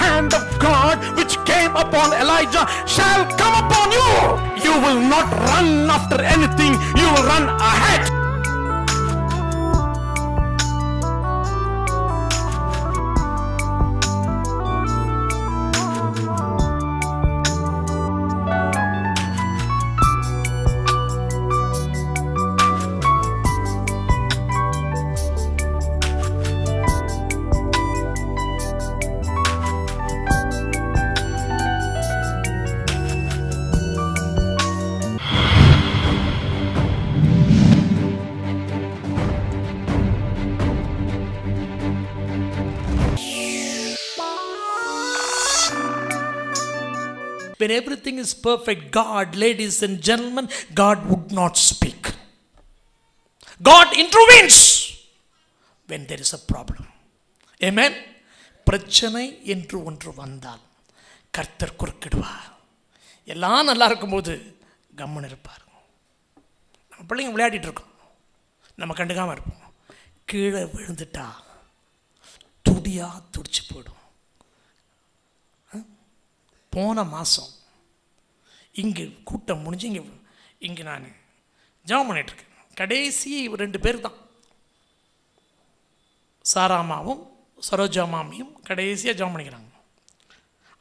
hand of God which came upon Elijah shall come upon you. You will not run after anything, you will run ahead. When everything is perfect, God, ladies and gentlemen, God would not speak. God intervenes when there is a problem. Amen. பிரச்சனை என்று ஒன்று வந்தால் கர்த்தர் குறுக்கிடுவார். எல்லாம் நல்லா இருக்கும்போது கம்மன் இருப்பார். நம்ம பிள்ளைங்க விளையாடிட்டு இருக்கோம், நம்ம கண்டுக்காமல் இருப்போம். கீழே விழுந்துட்டா துடியா துடிச்சு போயிடும். போன மாதம் இங்கே கூட்டம் முடிஞ்சு இங்கே நான் ஜெபம் பண்ணிகிட்ருக்கேன். கடைசி 2 பேர் தான், சாராமாவும் சரோஜா மாமியும் கடைசியாக ஜெபம் பண்ணிக்கிறாங்க.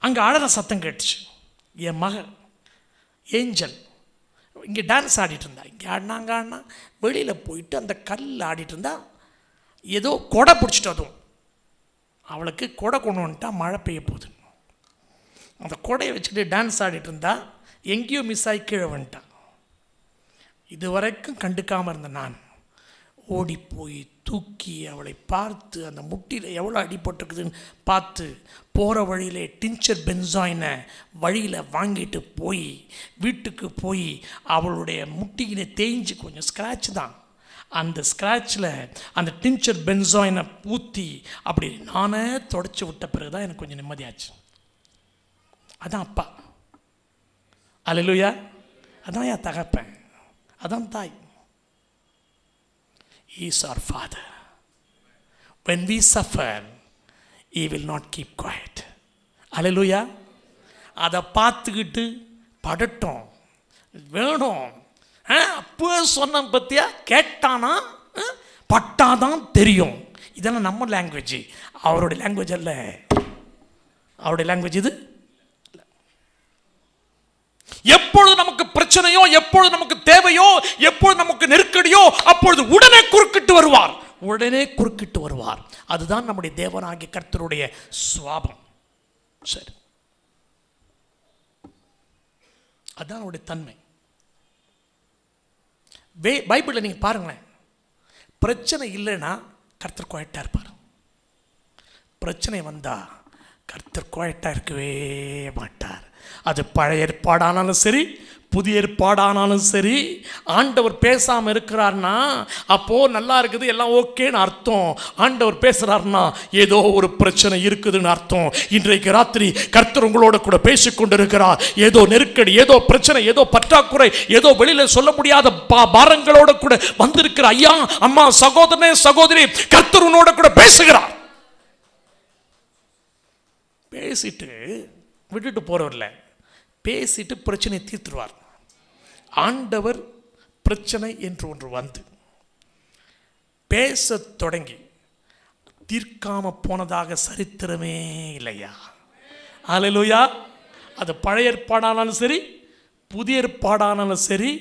அங்கே அழற சத்தம் கேட்டுச்சு. என் மகள் ஏஞ்சல் இங்கே டான்ஸ் ஆடிட்டு இருந்தா. இங்கே ஆடினா வெளியில் போயிட்டு அந்த கல் ஆடிட்டு இருந்தா. ஏதோ கொடை பிடிச்சிட்டு, அதுவும் அவளுக்கு கொடை கொண்டு வந்துட்டா மழை பெய்ய போகுது. அந்த கொடையை வச்சுக்கிட்டு டான்ஸ் ஆடிட்டு இருந்தா. எங்கேயோ மிஸ் ஆகி கீழே வந்துட்டான். இது வரைக்கும் கண்டுக்காமல் இருந்த நான் ஓடி போய் தூக்கி அவளை பார்த்து அந்த முட்டியில் எவ்வளோ அடிபட்டுருக்குதுன்னு பார்த்து போகிற வழியிலே டிஞ்சர் பென்சாயினை வழியில் வாங்கிட்டு போய் வீட்டுக்கு போய் அவளுடைய முட்டியினை தேய்ஞ்சி கொஞ்சம் ஸ்க்ராட்ச் தான், அந்த ஸ்க்ராட்சில் அந்த டிஞ்சர் பென்சாயினை ஊற்றி அப்படி நானே தொடச்சி விட்ட பிறகு தான் எனக்கு கொஞ்சம் நிம்மதியாச்சு. அதான் அப்பா. அல்லேலூயா. அதான் என் தகப்பன், அதான் தாய். He is our father. When we suffer, he will not keep quiet. அல்லேலூயா. அதை பார்த்துக்கிட்டு படட்டும் வேணும். அப்போ சொன்ன பற்றியா கேட்டானா பட்டாதான் தெரியும். இதெல்லாம் நம்ம லாங்குவேஜ், அவருடைய லாங்குவேஜ் அல்ல. அவருடைய லாங்குவேஜ் இது. எப்பொழுது நமக்கு பிரச்சனையோ, எப்பொழுது நமக்கு தேவையோ, எப்பொழுது நமக்கு நெருக்கடியோ, அப்பொழுது உடனே குறுக்கிட்டு வருவார். உடனே குறுக்கிட்டு வருவார். அதுதான் நம்முடைய தேவனாகிய கர்த்தருடைய சுவாபம். சரி, அதுதான் அவருடைய தன்மை. பைபிளில் நீங்கள் பாருங்களேன், பிரச்சனை இல்லைன்னா கர்த்தர் குவாய்ட்டாக இருப்பார். பிரச்சனை வந்தால் கர்த்தர் குவாய்ட்டாக இருக்கவே மாட்டார். அது பழைய ஏற்பாடானாலும் சரி, புதிய ஏற்பாடானாலும் சரி. ஆண்டவர் பேசாமல் இருக்கிறார்னா அப்போது நல்லா இருக்குது, எல்லாம் ஓகேன்னு அர்த்தம். ஆண்டவர் பேசுகிறார்னா ஏதோ ஒரு பிரச்சனை இருக்குதுன்னு அர்த்தம். இன்றைக்கு ராத்திரி கர்த்தர் உங்களோட கூட பேசிக்கொண்டு இருக்கிறார். ஏதோ நெருக்கடி, ஏதோ பிரச்சனை, ஏதோ பற்றாக்குறை, ஏதோ வெளியில் சொல்ல முடியாத பாரங்களோட கூட வந்திருக்கிற ஐயா, அம்மா, சகோதரனே, சகோதரி, கர்த்தர் உன்னோட கூட பேசுகிறார். பேசிட்டு விட்டுட்டு போறவர்ல, பேசிட்டு பிரச்சனை தீர்த்துருவார். ஆண்டவர் பிரச்சனை என்று ஒன்று வந்து பேச தொடங்கி தீர்க்காம போனதாக சரித்திரமே இல்லையா? அல்லேலூயா. அது பழைய ஏற்பாடானாலும் சரி, புதிய ஏற்பாடானாலும் சரி,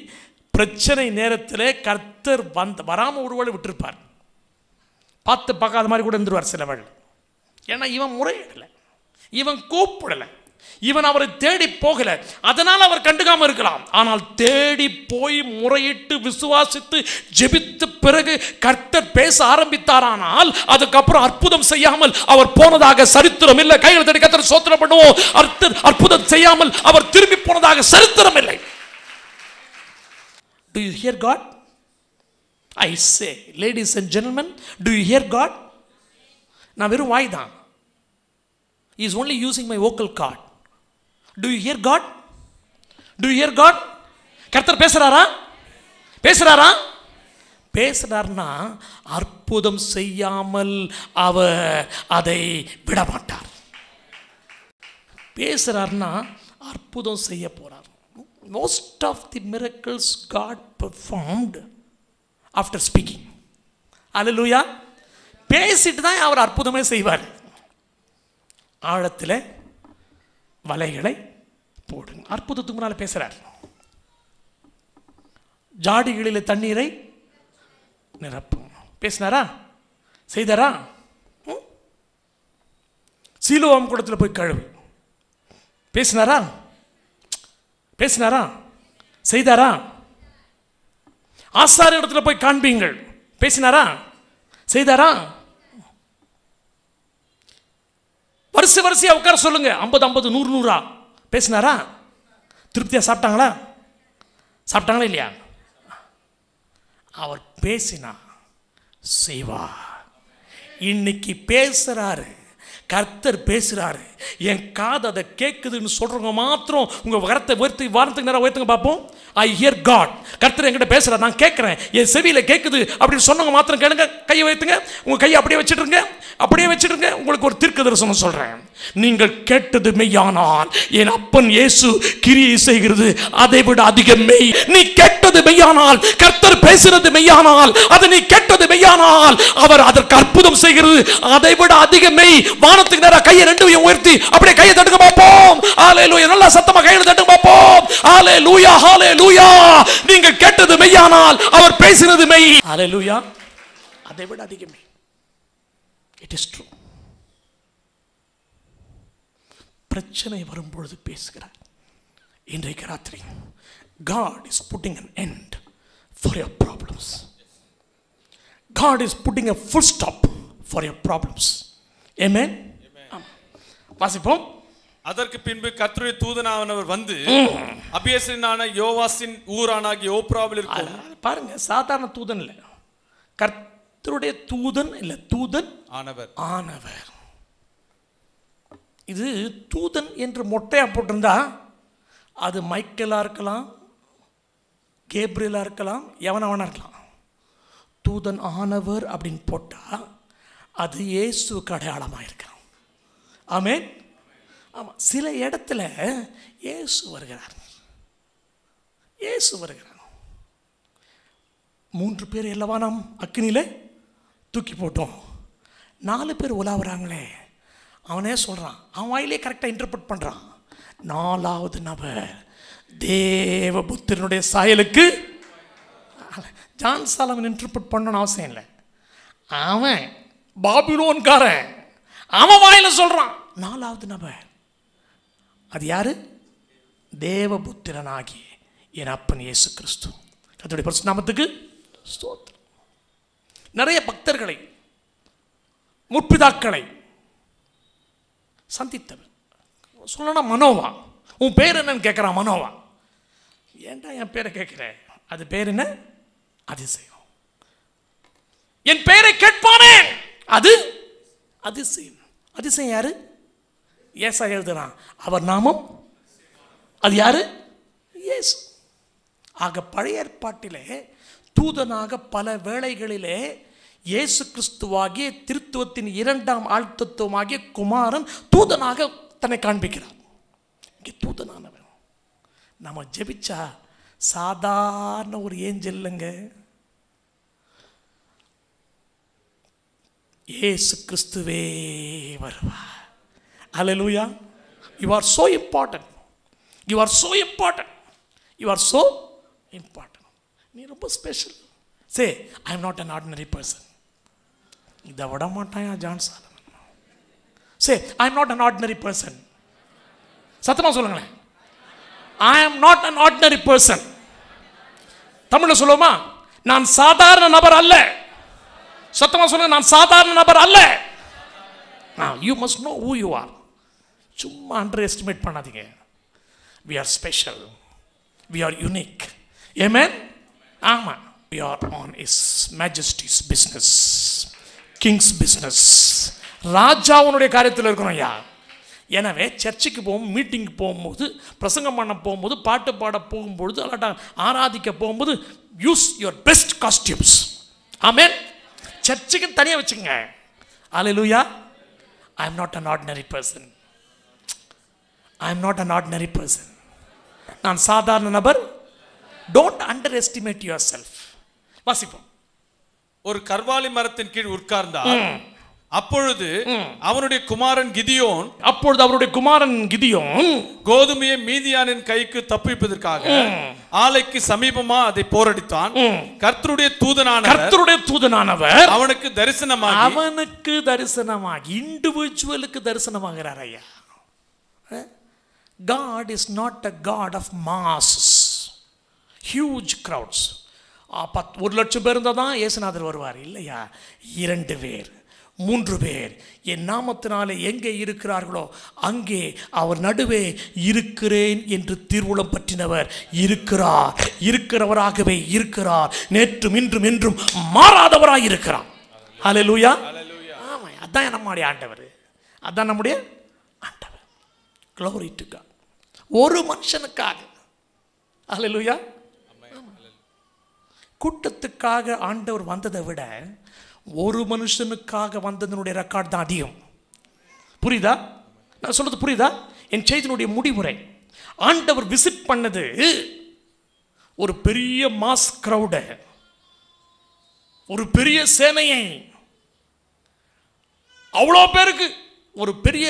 பிரச்சனை நேரத்தில் கர்த்தர் வராமல் ஒருவேளை விட்டுருப்பார். பார்த்து பார்க்காத மாதிரி கூட இருந்துருவார் சிலவள். ஏன்னா இவன் முறையிடலை, இவன் கூப்பிடலை, இவன் அவரை தேடி போகல, அதனால் அவர் கண்டுக்காம இருக்கலாம். ஆனால் தேடி போய் முறையிட்டு விசுவாசித்து ஜெபித்த பிறகு கர்த்தர் பேச ஆரம்பித்தாரானால் அதுக்கப்புறம் அற்புதம் செய்யாமல் அவர் போனதாக சரித்திரம் இல்லை. கைகளை தட்டி கர்த்தர் ஸ்தோத்திரம் பண்ணுவோம். அற்புதம் செய்யாமல் அவர் திரும்பி போனதாக சரித்திரம் இல்லை. Do you hear God? I say, ladies and gentlemen, do you hear God? நான் வெறும் வாய் தான். He is only using my vocal cord. Do you hear God? Do you hear God? கர்த்தர் பேசுறாரா? பேசுறாரா? பேசுறார்னா அற்புதம் செய்யாமல் அவர் அதை விட மாட்டார். பேசுகிறாருன்னா அற்புதம் செய்ய போகிறார். Most of the miracles God performed after speaking. அல்லேலூயா. பேசிட்டு தான் அவர் அற்புதமே செய்வார். ஆழத்தில் வலைகளை போடுங்க. அற்புதத்துக்கு முன்னால் பேசுகிறார். ஜாடிகளில் தண்ணீரை நிரப்பும் பேசினாரா? செய்தாரா? சீலோவாம் குளத்தில் போய் கழுவு பேசினாரா? பேசினாரா? செய்தாரா? ஆசாரிய இடத்துல போய் காண்பீங்கள் பேசினாரா? செய்தாரா? வரிசையா உட்கார சொல்லுங்க, 50 100 100 பேசினாரா? திருப்தியா சாப்பிட்டாங்களா? சாப்பிட்டாங்களா இல்லையா? அவர் பேசினா செய்வா. இன்னைக்கு பேசுறாரு, கர்த்தர் பேசுறாரு. என் காது அதை கேட்குதுன்னு சொல்றவங்க மாத்திரம் உங்க கரத்தை வாரத்துக்கு நேரம் உயர்த்துங்க பார்ப்போம். ஐ ஹியர் காட். கர்த்தர் என்கிட்ட பேசுறாரு, நான் கேட்கிறேன், என் செவியில கேட்குது அப்படின்னு சொன்னவங்க மாத்திரம் கேளுங்க. கையை வைத்துங்க, உங்க கையை அப்படியே வச்சுட்டுருங்க, அப்படியே வச்சுடுங்க. உங்களுக்கு ஒரு தீர்க்க தரிசனம் சொல்றேன். நீங்கள் கேட்டது மெய்யானால் என் அப்பன் இயேசு கிரியை செய்கிறது அதை விட அதிகம் மெய். நீ கேட்டது மெய்யானால், கர்த்தர் பேசுறது மெய்யானால், அதை நீ கேட்டது மெய்யானால், அவர் அதற்கு அற்புதம் செய்கிறது அதை விட அதிகம் மெய். வானத்துக்கு நேரா கையை ரெண்டையும் உயர்த்தி அப்படியே கையை தட்டுங்க பார்ப்போம். ஹalleluya. நல்லா சத்தமா கையை தட்டுங்க பார்ப்போம். ஹalleluya, ஹalleluya. நீங்கள் கேட்டது மெய்யானால் அவர் பேசினது மெய். ஹalleluya. அதை விட அதிகம் மெய். It is true. பிரச்சனை வரும்பொழுது பேசுகிறார். இன்றைக்கு ராத்திரி God is putting an end for your problems. God is putting a full stop for your problems. Amen. வாசிப்போம். அதற்கு பின்பு கர்த்தருடைய தூதனானவர் வந்து அபியசனான யோவாசின் ஊரானாகிய ஓப்ராவில் இருக்கும். பாருங்க, சாதாரண தூதன் இல்லை, கர்த்தருடைய தூதன் இல்லை, தூதன் ஆனவர். இது தூதன் என்று மொட்டையா போட்டிருந்தா அது மைக்கேலா இருக்கலாம், கேப்ரியலா இருக்கலாம், எவனவனா இருக்கலாம். தூதன் ஆனவர் அப்படின்னு போட்டா அது இயேசுவுக்கு அடையாளமாக இருக்கிறான். ஆமென். ஆமாம், சில இடத்துல இயேசு வருகிறார். இயேசு வருகிறார். 3 பேர் அல்லவா நாம் அக்கினியில தூக்கி போட்டோம். 4 பேர் உலாவுறாங்களே, அவனே சொல்கிறான், அவன் வாயிலே கரெக்டாக இன்டர்பிரட் பண்ணுறான். 4வது நபர் தேவபுத்திரனுடைய சாயலுக்கு. ஜான் சாலமன் இன்டர்பிரட் பண்ணணும்னு அவசியம் இல்லை. அவன் பாபிலோன்காரன், அவன் வாயில சொல்கிறான். 4வது நபர் அது யாரு? தேவபுத்திரனாகி என் அப்பன் இயேசு கிறிஸ்து. கர்த்தருடைய பரிசுத்த நாமத்துக்கு ஸ்தோத்திரம். நிறைய பக்தர்களை, முற்பிதாக்களை சந்தித்தவர். சொல்லணும்னா மனோவா. உன் பேர் என்னன்னு கேட்குறான் மனோவா. ஏன்டா என் பேரை கேட்குற? அது பேர் என்ன? அதிசயம். என் பேரை கேட்பானே அது அதிசயம். அதிசயம் யாரு? ஏசா எழுதுறான், அவர் நாமம். அது யாரு? இயேசு. ஆக பழைய ஏற்பாட்டிலே தூதனாக பல வேளைகளிலே இயேசு கிறிஸ்துவாகிய திருத்துவத்தின் 2ஆம் ஆழ்த்தத்துவமாகிய குமாரன் தூதனாக தன்னை காண்பிக்கிறார். இங்கே தூதனானவன். நம்ம ஜெபிச்சா சாதாரண ஒரு ஏஞ்சல் இல்லைங்க. இயேசு கிறிஸ்துவே வருவார். Hallelujah. You are so important. You are so important. You are so important. நீ ரொம்ப special. Say, I am not an ordinary person. இதை விட மாட்டாயா John Solomon. Say, I am not an ordinary person. சத்தமா சொல்லுங்களேன். I am not an ordinary person. தமிழ்ல சொல்லுவோமா? நான் சாதாரண நபர் அல்ல. சத்தமா சொல்லுங்க, நான் சாதாரண நபர் அல்ல. You must know who you are. சும்மா அண்டர் எஸ்டிமேட் பண்ணாதீங்க. We are special. We are unique. Amen. ஆமா. We are on His Majesty's business. King's business. ராஜாவுடைய காரியத்தில் இருக்கணும் ஐயா. எனவே சர்ச்சுக்கு போகும், மீட்டிங்கு போகும்போது, பிரசங்கம் பண்ண போகும்போது, பாட்டு பாட போகும்பொழுது, அல்லாட்டா ஆராதிக்க போகும்போது யூஸ் யுவர் பெஸ்ட் காஸ்டியூம்ஸ். ஆமென். சர்ச்சுக்கு தனியாக வச்சுங்க. ஹல்லேலூயா. I am not an ordinary person. I am not an ordinary person. நான் சாதாரண நபர். Don't under estimate your self. வாசிப்போம். ஒரு கர்வாலி மரத்தின் கீழ் உட்கார்ந்தார். அப்பொழுது அவனுடைய குமாரன் கிதியோன் கோதுமையை மீதியானின் கைக்கு தப்பிப்பதற்காக ஆலைக்கு சமீபமா அதை போரடித்தான். கர்த்தருடைய தூதனானவர் அவனுக்கு தரிசனமாகி இண்டிவிஜுவலுக்கு தரிசனமாகிறார். ஐயா, God is not a God of masses, huge crowds. 1,00,000 பேர் இருந்தால் தான் இயேசுநாதர் வருவார். இல்லையா, 2 பேர் 3 பேர் என் நாமத்தினாலே எங்கே இருக்கிறார்களோ அங்கே அவர் நடுவே இருக்கிறேன் என்று திருவுளம் பற்றினவர் இருக்கிறவராகவே இருக்கிறார். நேற்றும் இன்றும் என்றும் மாறாதவராக இருக்கிறார். ஹல்லேலூயா. ஆமாம், அதான் நம்முடைய ஆண்டவர். அதான் நம்முடைய ஆண்டவர். Glory to God. ஒரு மனுஷனுக்காக. ஹல்லேலூயா. கூட்டத்துக்காக ஆண்டவர் வந்ததை விட ஒரு மனுஷனுக்காக வந்ததனுடைய ரெக்கார்ட் தான் அதிகம். புரியுதா? நான் சொல்றது புரியுதா? என் செய்தியினுடைய முடிவுரை, ஆண்டவர் விசிட் பண்ணது ஒரு பெரிய மாஸ் கிரவுட, ஒரு பெரிய சேனையை, அவ்வளோ பேருக்கு, ஒரு பெரிய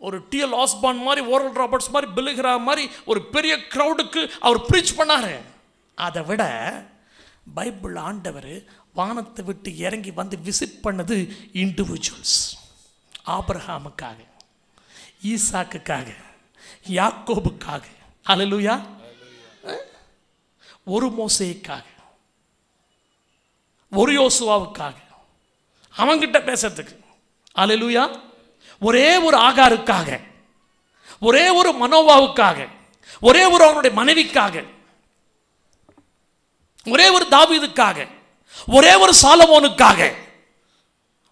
ஒரு டிஎல் ஆஸ்பான் மாதிரி, ஓரல் ராபர்ட்ஸ் மாதிரி, பில்லிகிரா மாதிரி ஒரு பெரிய கிரவுடுக்கு அவர் ப்ரீச் பண்ணாரு. அதை விட பைபிள் ஆண்டவர் வானத்தை விட்டு இறங்கி வந்து விசிட் பண்ணது இண்டிவிஜுவல்ஸ். ஆபிரகாமுக்காக, ஈசாக்குக்காக, யாக்கோபுக்காக, ஹல்லேலூயா, ஒரு மோசேக்காக, ஒரு யோசுவாவுக்காக, அவங்கிட்ட பேசுறதுக்கு, ஹல்லேலூயா, ஒரே ஒரு ஆகாருக்காக, ஒரே ஒரு மனோவாவுக்காக, ஒரே ஒரு அவனுடைய மனைவிக்காக, ஒரே ஒரு தாவீதுக்காக, ஒரே ஒரு சாலமோனுக்காக,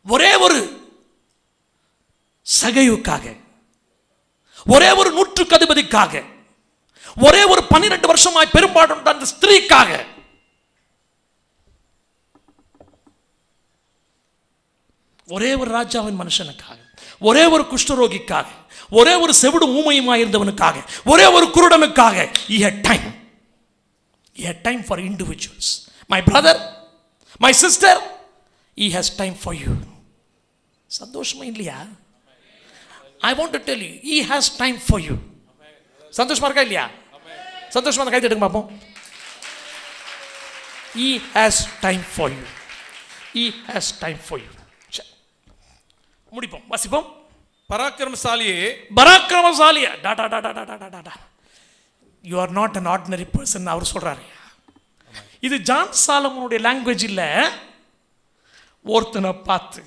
ஒரே ஒரு சகையுக்காக, ஒரே ஒரு 100 அதிபதிக்காக, ஒரே ஒரு 12 வருஷமாய் பெரும்பாடும் அந்த ஸ்திரீக்காக, ஒரே ஒரு ராஜாவின் மனுஷனுக்காக, ஒரே ஒரு குஷ்டரோகிக்காக, ஒரே ஒரு செவிடு ஊமையுமாய் இருந்தவனுக்காக, ஒரே ஒரு குருடனுக்காக, he had time for individuals. My brother, my sister, he has time for you. சந்தோஷமா இல்லையா? I want to tell you, he has time for you. சந்தோஷமா இருக்கா இல்லையா? சந்தோஷமா கை தட்டுங்க பாப்போம். He has time for you. He has time for you. முடிப்போம், வாசிப்போம். பராக்கிரமசாலியே, you are not an ordinary person அவர் சொல்றாரு. இது ஜான் சாலமோனுடைய லாங்குவேஜ் இல்ல. ஒருத்தனை பார்த்து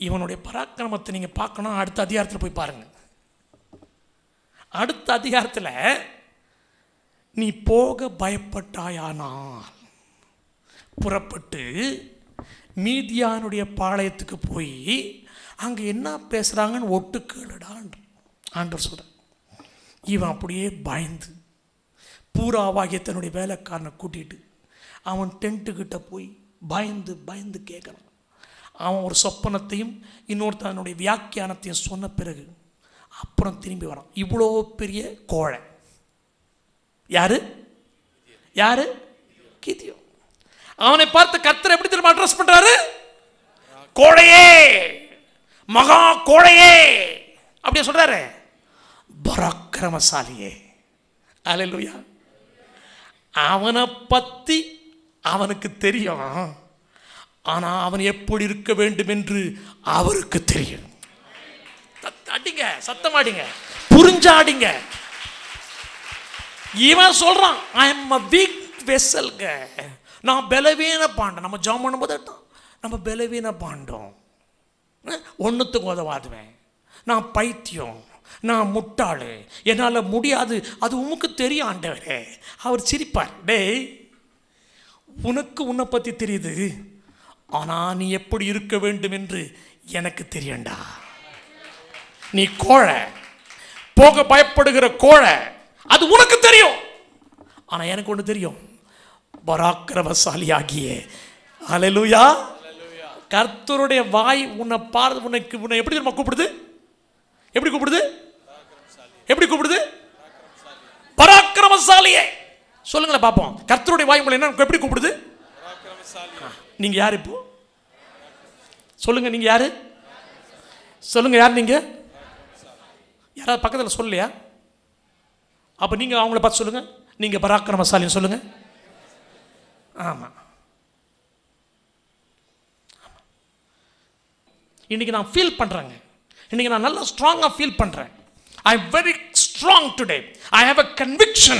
இவனுடைய பராக்கிரமத்தை நீங்க பார்க்கணும். அடுத்த அதிகாரத்தில் போய் பாருங்க. அடுத்த அதிகாரத்தில் நீ போக பயப்பட்டாயானால் புறப்பட்டு மீதியானுடைய பாளையத்துக்கு போய் அங்கே என்ன பேசுகிறாங்கன்னு ஒட்டு கேளுடான் ஆண்டவர் சொல்கிறார். இவன் அப்படியே பயந்து பூராவாகிய தன்னுடைய வேலைக்காரனை கூட்டிகிட்டு அவன் டென்ட்டுக்கிட்ட போய் பயந்து பயந்து கேட்குறான். அவன் ஒரு சொப்பனத்தையும் இன்னொருத்தனுடைய வியாக்கியானத்தையும் சொன்ன பிறகு அப்புறம் திரும்பி வரான். இவ்வளோ பெரிய கோழை. யாரு? கிதியோன். அவனை பார்த்து கர்த்தர் எப்படி திரும்ப அட்ரஸ் பண்றாரு? கோழையே, மகா கோழையே அப்படியே சொல்றாரு. பராக்கிரமசாலியே. அல்லேலூயா. அவனை பத்தி அவனுக்கு தெரியும், ஆனா அவன் எப்படி இருக்க வேண்டும் என்று அவருக்கு தெரியும். அடிங்க, சத்தமாடிங்க, புரிஞ்சாடிங்க. இவன் சொல்றான், ஐ எம் a weak vesselங்க, நான் பலவீன பாண்டம். நம்ம ஜாம் பண்ணும்போது நம்ம பலவீன பாண்டம், ஒன்றுத்துக்கு உதவாதுவேன், நான் பைத்தியம், நான் முட்டாளு, என்னால் முடியாது, அது உனக்கு தெரியும் ஆண்டவரே. அவர் சிரிப்பார். டேய், உனக்கு உன்னை பற்றி தெரியுது, ஆனால் நீ எப்படி இருக்க வேண்டும் என்று எனக்கு தெரியண்டா. நீ கோழை, போக பயப்படுகிற கோழை, அது உனக்கு தெரியும். ஆனால் எனக்கு ஒன்று தெரியும், பராக்கிரமசாலி ஆகிய. அல்லேலூயா. கர்த்தருடைய வாய் உன்னை உன்னை எப்படி தெரியுமா கூப்பிடுது? எப்படி கூப்பிடுது? எப்படி கூப்பிடுது? பராக்கிரமசாலியே. சொல்லுங்களேன் பாப்போம். கர்த்தருடைய வாய்மொழி என்ன எப்படி கூப்பிடுது? நீங்க யார் இப்போ? சொல்லுங்க, நீங்க யாரு? சொல்லுங்க, யார் நீங்க? யாராவது பக்கத்தில் சொல்லலையா? அப்ப நீங்க அவங்கள பார்த்து சொல்லுங்க, நீங்க பராக்கிரமசாலின்னு சொல்லுங்க. ஆமா, இன்னைக்கு நான் ஃபீல் பண்றேங்க. இன்னைக்கு நான் நல்லா ஸ்ட்ராங்கா ஃபீல் பண்றேன். I am very strong today. I have a conviction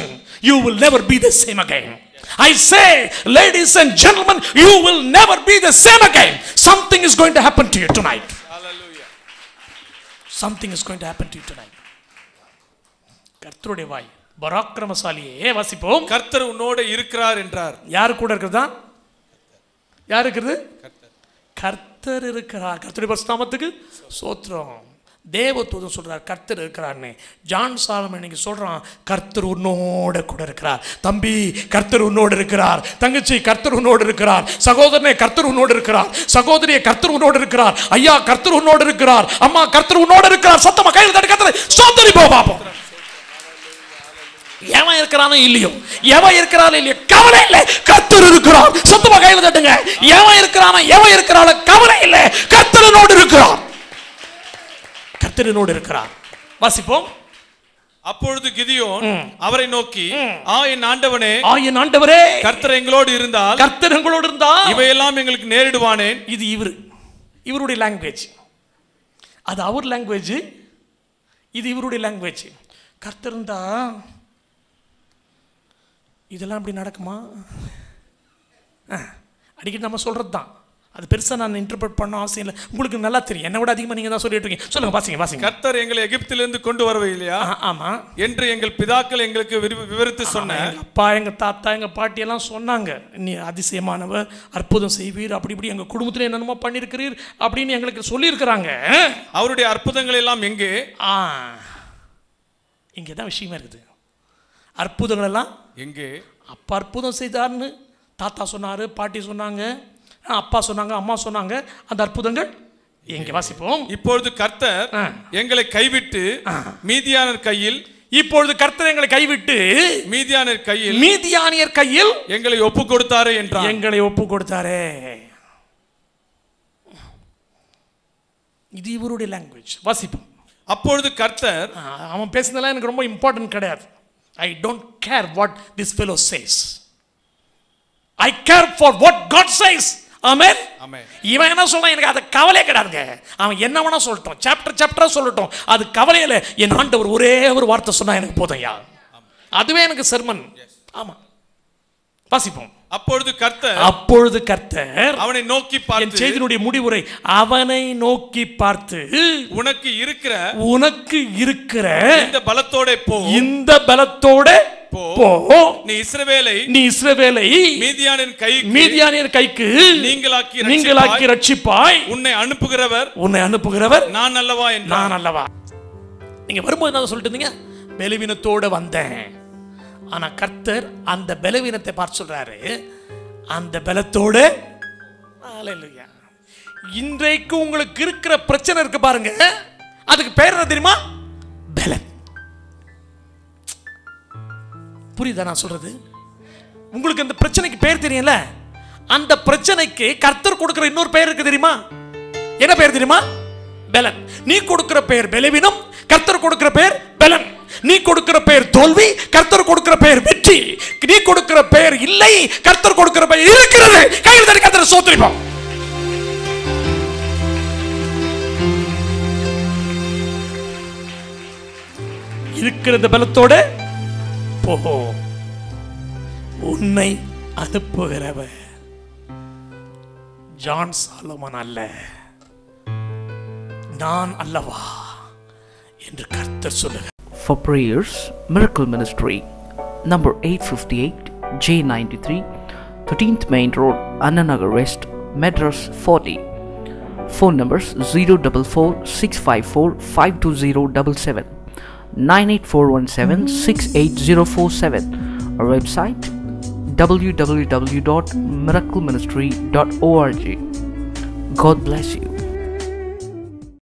you will never be the same again. I say, ladies and gentlemen, you will never be the same again. Something is going to happen to you tonight. Hallelujah. Something is going to happen to you tonight. கர்த்தருடைய வாய் பராக்கிரமசாலியே. வாசிப்போம். கர்த்தர் உன்னோடு இருக்கிறார் என்றார். யார் கூட இருக்கிறதா? யார் இருக்கிறது? கர்த்தர் இருக்கிறார். கர்த்தருடைய பரிசுத்த நாமத்துக்கு ஸ்தோத்திரம். தேவதூதன் சொல்றார் கர்த்தர் இருக்கிறார்னு. ஜான் சாலமன் இன்னைக்கு சொல்றான் கர்த்தர் உன்னோட கூட இருக்கிறார். தம்பி, கர்த்தர் உன்னோடு இருக்கிறார். தங்கச்சி, கர்த்தர் உன்னோடு இருக்கிறார். சகோதரனே, கர்த்தர் உன்னோடு இருக்கிறார். சகோதரியே, கர்த்தர் உன்னோடு இருக்கிறார். ஐயா, கர்த்தர் உன்னோடு இருக்கிறார். அம்மா, கர்த்தர் உன்னோடு இருக்கிறார். சத்தமா கையில் தட்டி கர்த்தரை ஸ்தோத்திரி போ பாப்போம். எவன் இருக்கிறானோ இல்லையோ, எவன் இருக்கிறானோ இல்லையோ கவலை இல்லை, கர்த்தர் இருக்கிறார். சத்தமா கையில் தட்டுங்க. எவன் இருக்கிறானோ எவன் இருக்கிறானோ கவலை இல்லை, கர்த்தரோடு இருக்கிறார். கர்த்தரோடு இருக்கிறார். வாசிப்போம். அப்பொழுது கிதியோன் அவரை நோக்கி, என் ஆண்டவனே, என் ஆண்டவரே, கர்த்தர் எங்களோடு இருந்தால், கர்த்தர் எங்களோடு இருந்தால் இவையெல்லாம் எங்களுக்கு நேரிடுவானேன். இது இவருடைய லாங்குவேஜ். அது அவர் லாங்குவேஜ், இது இவருடைய லாங்குவேஜ். கர்த்தர் இருந்தா இதெல்லாம் இப்படி நடக்குமா? அடிக்கடி நம்ம சொல்றது தான். அது பெருசாக நான் இன்டர்பிரட் பண்ண அவசியம் இல்லை. உங்களுக்கு நல்லா தெரியும், என்னை விட அதிகமாக நீங்கள் தான் சொல்லிட்டு இருக்கீங்க. சொல்லுங்க, வாசிங்க. கர்த்தர் எங்களை எகிப்திலிருந்து கொண்டு வரவே இல்லையா? ஆமா, என்று எங்கள் பிதாக்கள் எங்களுக்கு விவரித்து சொன்னாங்க. எங்கள் அப்பா, எங்கள் தாத்தா, எங்கள் பாட்டியெல்லாம் சொன்னாங்க, நீ அதிசயமானவர், அற்புதம் செய்வீர், அப்படி இப்படி எங்கள் குடும்பத்தில் என்னென்னமோ பண்ணியிருக்கிறீர் அப்படின்னு எங்களுக்கு சொல்லியிருக்கிறாங்க. அவருடைய அற்புதங்கள் எல்லாம் எங்கே? இங்கே தான் விஷயமா இருக்குது. அற்புதங்கள் எல்லாம் எங்கே? அப்பா அற்புதம் செய்தார்னு தாத்தா சொன்னார், பாட்டி சொன்னாங்க, அப்பா சொன்னாங்க, அம்மா சொன்னாங்க. அந்த அற்புதங்கள் எங்கே? வாசிப்போம். இப்பொழுது கர்த்தர் எங்களை கைவிட்டு மீதியானியர் கையில், இப்பொழுது கர்த்தர் எங்களை கைவிட்டு மீதியானியர் கையில் எங்களை ஒப்பு கொடுத்தாரே என்றார். எங்களை ஒப்பு கொடுத்தாரே. இது இவருடைய லாங்குவேஜ். வாசிப்போம். அப்பொழுது கர்த்தர், அவன் பேசுனதெல்லாம் எனக்கு ரொம்ப இம்பார்ட்டன்ட் கிடையாது. I don't care what this fellow says. I care for what God says. Amen. Amen. இவன் என்ன சொல்றான் எனக்கு அது கவலையே கிடையாதுங்க. அவன் என்ன வேணா சொல்லட்டும், சாப்டரா சொல்லட்டும், அது கவலையில. என் ஆண்டவர் ஒரே ஒரு வார்த்தை சொன்னா எனக்கு போதும்யா, அதுவே எனக்கு சர்மன். ஆமா, வாசிப்போம். அப்பொழுது கர்த்தர் அவனை நோக்கி பார்த்து, செய்தியினுடைய முடிவுரை, அவனை நோக்கி பார்த்து, உனக்கு இருக்கிற இந்த பலத்தோட போ, இந்த பலத்தோட போ, நீ இஸ்ரவேலை மீதியானியர் கைக்கு நீங்களாக்கி ரட்சிப்பாய், உன்னை அனுப்புகிறவர் நான் அல்லவா. நீங்க வரும்போது என்ன சொல்லிட்டு இருந்தீங்க? பலவீனத்தோட வந்தேன். ஆனா கர்த்தர் அந்த பலவீனத்தை பார்த்து சொல்றாரு, அந்த பலத்தோட. ஹல்லேலூயா. இன்றைக்கு உங்களுக்கு இருக்கிற பிரச்சனை இருக்கு பாருங்க, அதுக்கு பேர் என்ன தெரியுமா? பலன். புரியுதா நான் சொல்றது? உங்களுக்கு அந்த பிரச்சனைக்கு பேர் தெரியல, அந்த பிரச்சனைக்கு கர்த்தர் கொடுக்கிற இன்னொரு பெயர் இருக்கு தெரியுமா? என்ன பெயர் தெரியுமா? பலன். நீ கொடுக்கிற பெயர் பலவீனம், கர்த்தர் கொடுக்கிற பெயர் பலன். நீ கொடுக்கிற பெயர் தோல்வி, கர்த்தர் கொடுக்கிற பெயர் வெற்றி. நீ கொடுக்கிற பெயர் இல்லை, கர்த்தர் கொடுக்கிற பெயர் இருக்கிறது. கையில் தட்டி கர்த்தரை ஸ்தோத்திரிப்போம். இருக்கிற பலத்தோட போ, உன்னை அனுப்புகிறவர் ஜான் சாலமன் அல்ல, நான் அல்லவா என்று கர்த்தர் சொல்லுகிறார். For prayers, Miracle Ministry, number 858 J93, 13th Main Road, Annanagar West, Madras 40. Phone numbers 044-654-52077, 98417-68047. Our website www.miracleministry.org. God bless you.